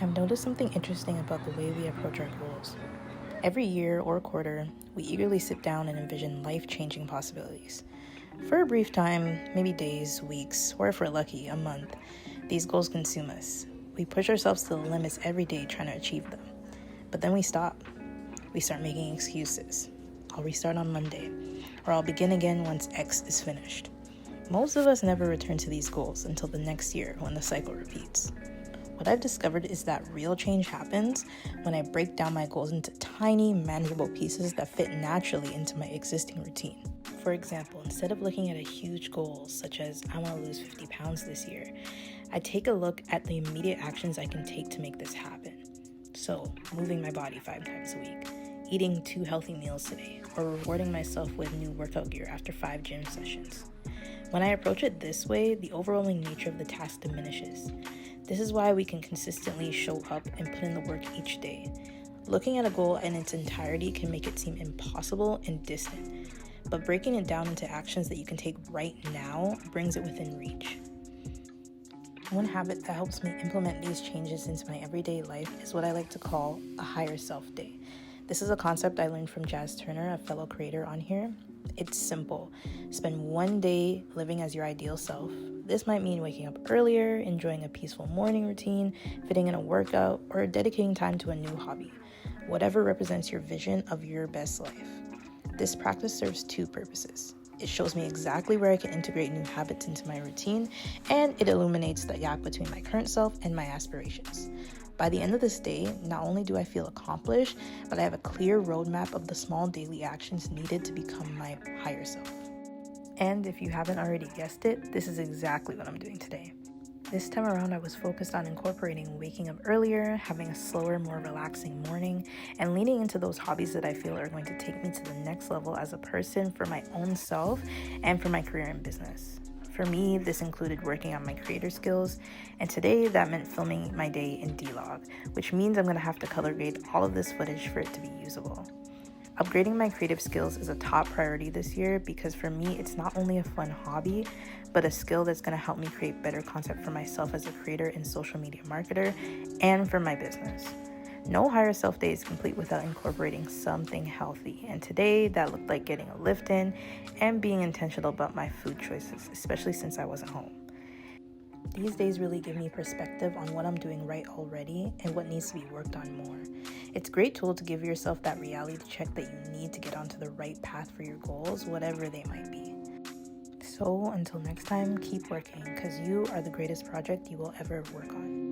I've noticed something interesting about the way we approach our goals. Every year or quarter, we eagerly sit down and envision life-changing possibilities. For a brief time, maybe days, weeks, or if we're lucky, a month, these goals consume us. We push ourselves to the limits every day trying to achieve them. But then we stop. We start making excuses. I'll restart on Monday, or I'll begin again once X is finished. Most of us never return to these goals until the next year when the cycle repeats. What I've discovered is that real change happens when I break down my goals into tiny, manageable pieces that fit naturally into my existing routine. For example, instead of looking at a huge goal, such as I want to lose 50 pounds this year, I take a look at the immediate actions I can take to make this happen. So, moving my body 5 times a week, eating 2 healthy meals today, or rewarding myself with new workout gear after 5 gym sessions. When I approach it this way, the overwhelming nature of the task diminishes. This is why we can consistently show up and put in the work each day. Looking at a goal in its entirety can make it seem impossible and distant, but breaking it down into actions that you can take right now brings it within reach. One habit that helps me implement these changes into my everyday life is what I like to call a higher self day. This is a concept I learned from Jazz Turner, a fellow creator on here. It's simple. Spend one day living as your ideal self. This might mean waking up earlier, enjoying a peaceful morning routine, fitting in a workout, or dedicating time to a new hobby. Whatever represents your vision of your best life. This practice serves 2 purposes. It shows me exactly where I can integrate new habits into my routine, and it illuminates the gap between my current self and my aspirations. By the end of this day, not only do I feel accomplished, but I have a clear roadmap of the small daily actions needed to become my higher self. And if you haven't already guessed it, this is exactly what I'm doing today. This time around, I was focused on incorporating waking up earlier, having a slower, more relaxing morning, and leaning into those hobbies that I feel are going to take me to the next level as a person for my own self and for my career and business. For me, this included working on my creator skills, and today that meant filming my day in D-Log, which means I'm going to have to color grade all of this footage for it to be usable. Upgrading my creative skills is a top priority this year because for me, it's not only a fun hobby, but a skill that's going to help me create better content for myself as a creator and social media marketer and for my business. No higher self day is complete without incorporating something healthy, and today that looked like getting a lift in and being intentional about my food choices, especially since I wasn't home. These days really give me perspective on what I'm doing right already and what needs to be worked on more. It's a great tool to give yourself that reality check that you need to get onto the right path for your goals, whatever they might be. So until next time, keep working because you are the greatest project you will ever work on.